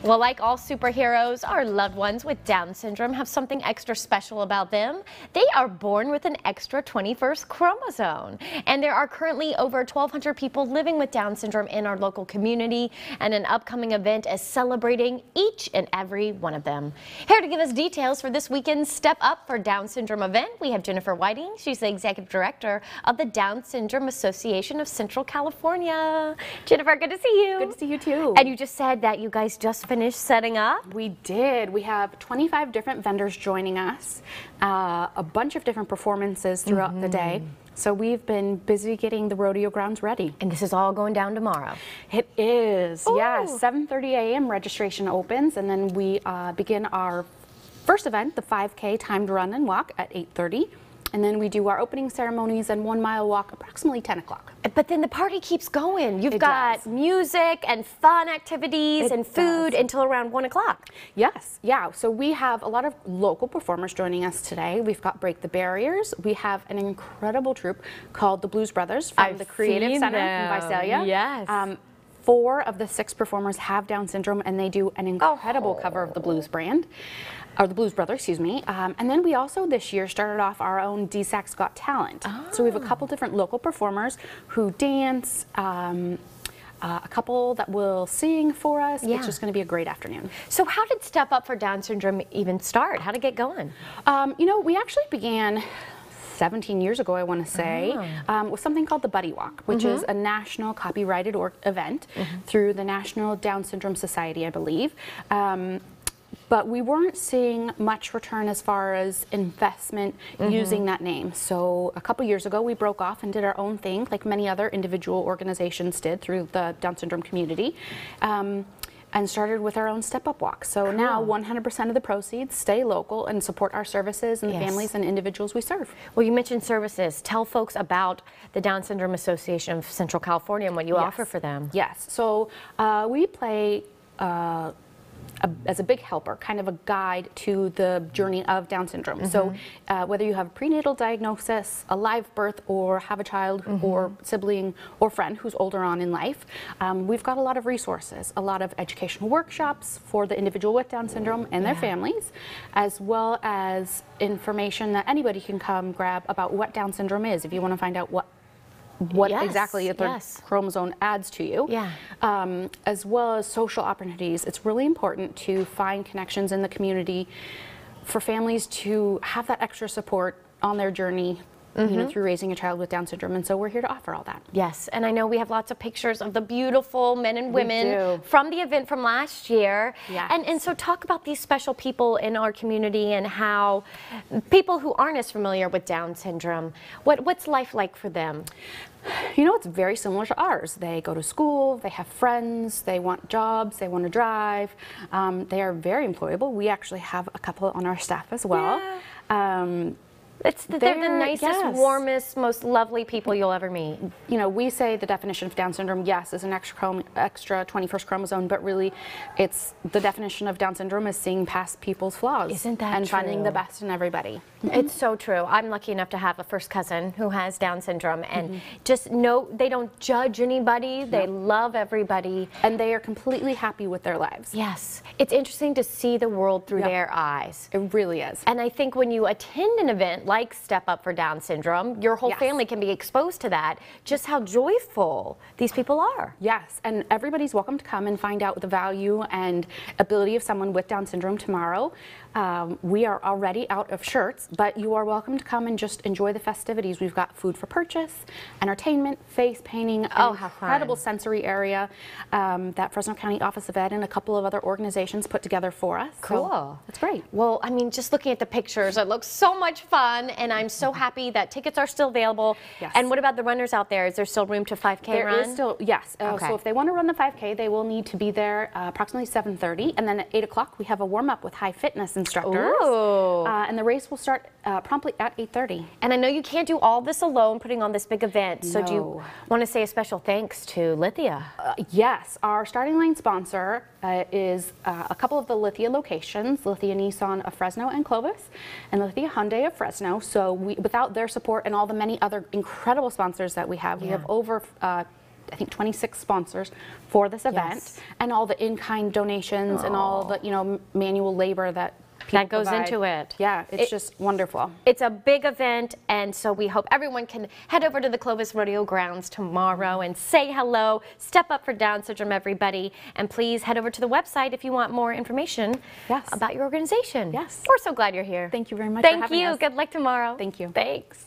Well, like all superheroes, our loved ones with Down syndrome have something extra special about them. They are born with an extra 21st chromosome. And there are currently over 1,200 people living with Down syndrome in our local community, and an upcoming event is celebrating each and every one of them. Here to give us details for this weekend's Step Up for Down Syndrome event, we have Jennifer Whiting. She's the Executive Director of the Down Syndrome Association of Central California. Jennifer, good to see you. Good to see you too. And you just said that you guys just finished setting up? We did. We have 25 different vendors joining us, a bunch of different performances throughout the day. So we've been busy getting the rodeo grounds ready. And this is all going down tomorrow? It is, Ooh. yeah. 7:30 a.m. registration opens, and then we begin our first event, the 5K timed run and walk at 8:30. And then we do our opening ceremonies and 1 mile walk approximately 10 o'clock. But then the party keeps going. You've got music and fun activities and food until around 1 o'clock. Yes, yeah. So we have a lot of local performers joining us today. We've got Break the Barriers. We have an incredible troupe called the Blues Brothers from the Creative Center in Visalia. Yes. 4 of the 6 performers have Down syndrome, and they do an incredible cover of the Blues brand, or the Blues Brothers, excuse me. And then we also this year started off our own DSAC's Got Talent. So we have a couple different local performers who dance, a couple that will sing for us. It's just going to be a great afternoon. So how did Step Up for Down Syndrome even start? How did it get going? You know, we actually began 17 years ago, I want to say, with something called the Buddy Walk, which is a national copyrighted event through the National Down Syndrome Society, I believe. But we weren't seeing much return as far as investment using that name. So a couple years ago, we broke off and did our own thing, like many other individual organizations did through the Down syndrome community. And started with our own Step Up Walk. So now 100% of the proceeds stay local and support our services and the families and individuals we serve. Well, you mentioned services. Tell folks about the Down Syndrome Association of Central California and what you offer for them. Yes, so we play as a big helper, kind of a guide to the journey of Down syndrome. So whether you have a prenatal diagnosis, a live birth, or have a child or sibling or friend who's older on in life, we've got a lot of resources, a lot of educational workshops for the individual with Down syndrome and their families, as well as information that anybody can come grab about what Down syndrome is if you want to find out what exactly the chromosome adds to you, as well as social opportunities. It's really important to find connections in the community for families to have that extra support on their journey, you know, through raising a child with Down syndrome, and so we're here to offer all that. Yes, and I know we have lots of pictures of the beautiful men and women from the event from last year. And so talk about these special people in our community and how people who aren't as familiar with Down syndrome, what's life like for them? You know, it's very similar to ours. They go to school, they have friends, they want jobs, they want to drive. They are very employable. We actually have a couple on our staff as well. They're the nicest, warmest, most lovely people you'll ever meet. You know, we say the definition of Down syndrome, yes, is an extra 21st chromosome, but really it's the definition of Down syndrome is seeing past people's flaws. Isn't that and true? finding the best in everybody. It's so true. I'm lucky enough to have a first cousin who has Down syndrome, and just know they don't judge anybody. They love everybody. And they are completely happy with their lives. Yes. It's interesting to see the world through their eyes. It really is. And I think when you attend an event like Step Up for Down syndrome, your whole family can be exposed to that, just how joyful these people are. Yes, and everybody's welcome to come and find out the value and ability of someone with Down syndrome tomorrow. We are already out of shirts, but you are welcome to come and just enjoy the festivities. We've got food for purchase, entertainment, face painting, an incredible sensory area that Fresno County Office of Ed and a couple of other organizations put together for us. Cool. So that's great. Well, I mean, just looking at the pictures, it looks so much fun, and I'm so happy that tickets are still available. And what about the runners out there? Is there still room to 5K run? There is still, yes. So if they want to run the 5K, they will need to be there approximately 7:30, and then at 8 o'clock we have a warm-up with high fitness instructors. And the race will start promptly at 8:30. And I know you can't do all this alone, putting on this big event. So do you want to say a special thanks to Lithia? Yes, our starting line sponsor is a couple of the Lithia locations, Lithia Nissan of Fresno and Clovis, and Lithia Hyundai of Fresno. So without their support and all the many other incredible sponsors that we have over I think 26 sponsors for this event, Yes. and all the in-kind donations and all the, you know, manual labor that people That goes provide. into it. Yeah, it's just wonderful. It's a big event, and so we hope everyone can head over to the Clovis Rodeo Grounds tomorrow and say hello. Step up for Down syndrome, everybody, and please head over to the website if you want more information about your organization. Yes. We're so glad you're here. Thank you very much for having us. Thank you. Good luck tomorrow. Thank you. Thanks.